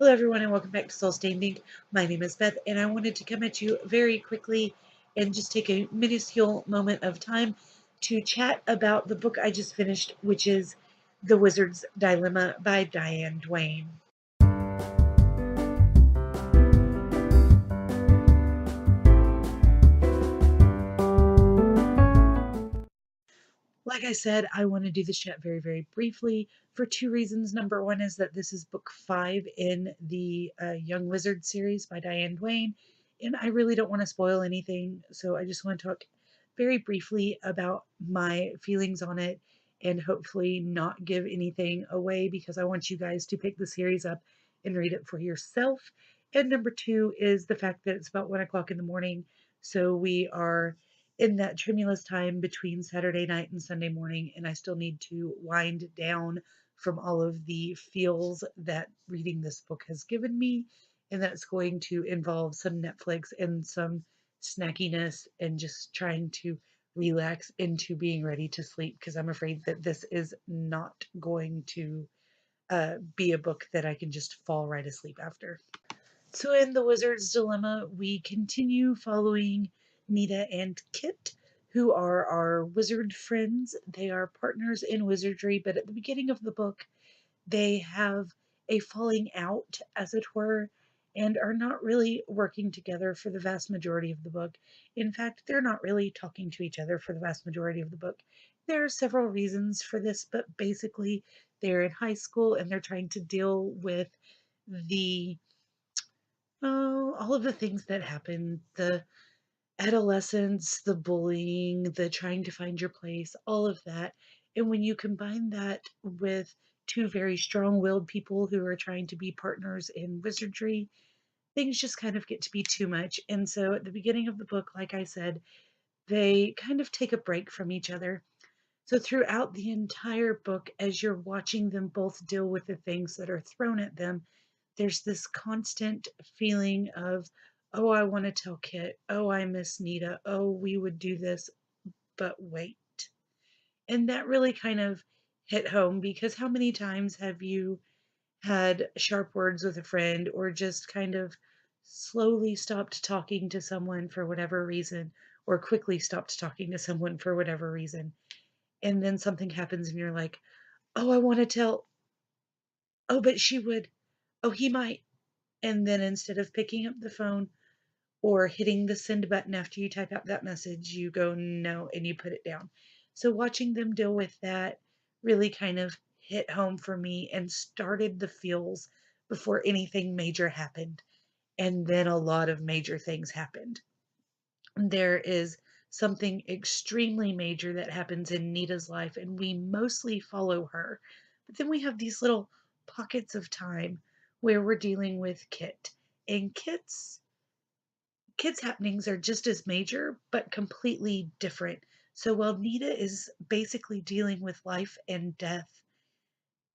Hello, everyone, and welcome back to Soul Standing. My name is Beth, and I wanted to come at you very quickly and just take a minuscule moment of time to chat about the book I just finished, which is The Wizard's Dilemma by Diane Duane. Like I said, I want to do this chat very, very briefly for two reasons. Number one is that this is book 5 in the Young Wizard series by Diane Duane, and I really don't want to spoil anything, so I just want to talk very briefly about my feelings on it and hopefully not give anything away because I want you guys to pick the series up and read it for yourself. And number two is the fact that it's about 1 o'clock in the morning, so we are in that tremulous time between Saturday night and Sunday morning, and I still need to wind down from all of the feels that reading this book has given me, and that's going to involve some Netflix and some snackiness and just trying to relax into being ready to sleep because I'm afraid that this is not going to be a book that I can just fall right asleep after. So, in The Wizard's Dilemma, we continue following Nita and Kit, who are our wizard friends. They are partners in wizardry, but at the beginning of the book, they have a falling out, as it were, and are not really working together for the vast majority of the book. In fact, they're not really talking to each other for the vast majority of the book. There are several reasons for this, but basically, they're in high school and they're trying to deal with the all of the things that happen, the adolescence, the bullying, the trying to find your place, all of that. And when you combine that with two very strong willed people who are trying to be partners in wizardry, things just kind of get to be too much. And so at the beginning of the book, like I said, they kind of take a break from each other. So throughout the entire book, as you're watching them both deal with the things that are thrown at them, there's this constant feeling of, oh, I want to tell Kit, oh, I miss Nita, oh, we would do this, but wait. And that really kind of hit home because how many times have you had sharp words with a friend or just kind of slowly stopped talking to someone for whatever reason or quickly stopped talking to someone for whatever reason? And then something happens and you're like, oh, I want to tell, oh, but she would, oh, he might. And then instead of picking up the phone or hitting the send button after you type out that message, you go no and you put it down. So watching them deal with that really kind of hit home for me and started the feels before anything major happened. And then a lot of major things happened. There is something extremely major that happens in Nita's life, and we mostly follow her. But then we have these little pockets of time where we're dealing with Kit. And Kit's happenings are just as major, but completely different. So while Nita is basically dealing with life and death,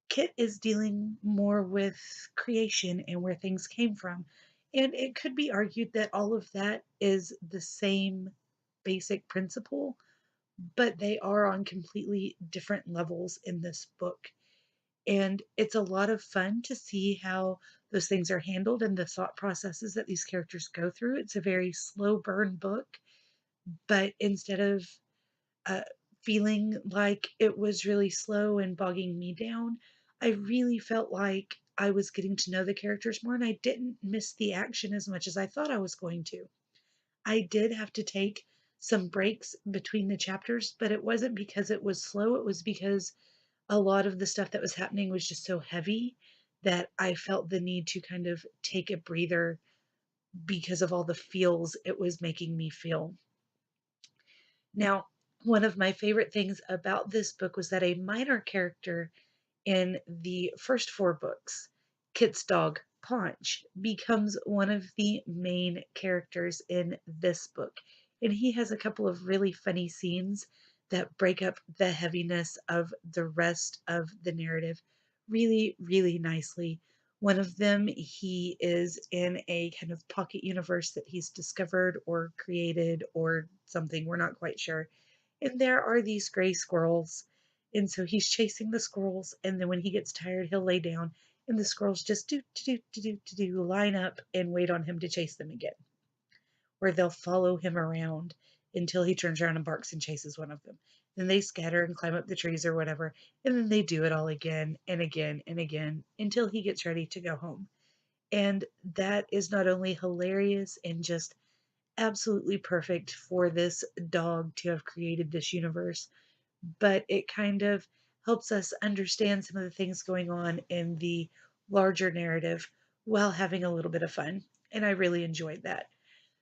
Kit is dealing more with creation and where things came from. And it could be argued that all of that is the same basic principle, but they are on completely different levels in this book. And it's a lot of fun to see how those things are handled and the thought processes that these characters go through. It's a very slow burn book, but instead of uh, feeling like it was really slow and bogging me down, I really felt like I was getting to know the characters more and I didn't miss the action as much as I thought I was going to. I did have to take some breaks between the chapters, but it wasn't because it was slow, it was because a lot of the stuff that was happening was just so heavy that I felt the need to kind of take a breather because of all the feels it was making me feel. Now, one of my favorite things about this book was that a minor character in the first four books, Kit's dog, Paunch, becomes one of the main characters in this book. And he has a couple of really funny scenes that break up the heaviness of the rest of the narrative really, really nicely. One of them, he is in a kind of pocket universe that he's discovered or created or something, we're not quite sure. And there are these gray squirrels, and so he's chasing the squirrels, and then when he gets tired, he'll lay down and the squirrels just do line up and wait on him to chase them again, where they'll follow him around until he turns around and barks and chases one of them. Then they scatter and climb up the trees or whatever, and then they do it all again and again and again until he gets ready to go home. And that is not only hilarious and just absolutely perfect for this dog to have created this universe, but it kind of helps us understand some of the things going on in the larger narrative while having a little bit of fun. And I really enjoyed that.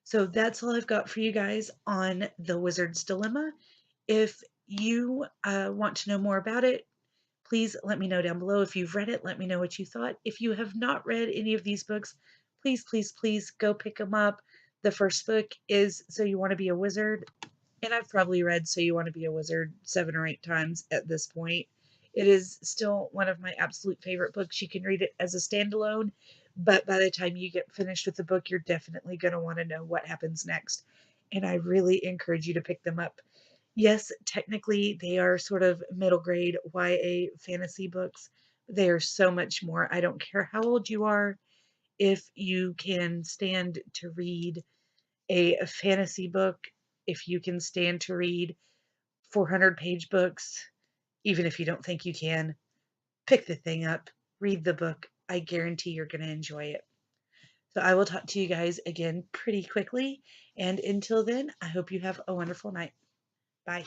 So that's all I've got for you guys on The Wizard's Dilemma. If you want to know more about it, please let me know down below. If you've read it, let me know what you thought. If you have not read any of these books, please, please, please go pick them up. The first book is So You Want to Be a Wizard, and I've probably read So You Want to Be a Wizard 7 or 8 times at this point. It is still one of my absolute favorite books. You can read it as a standalone, but by the time you get finished with the book, you're definitely going to want to know what happens next. And I really encourage you to pick them up. Yes, technically they are sort of middle grade YA fantasy books. They are so much more. I don't care how old you are, if you can stand to read a fantasy book, if you can stand to read 400-page books, even if you don't think you can, pick the thing up, read the book. I guarantee you're going to enjoy it. So I will talk to you guys again pretty quickly. And until then, I hope you have a wonderful night. Bye.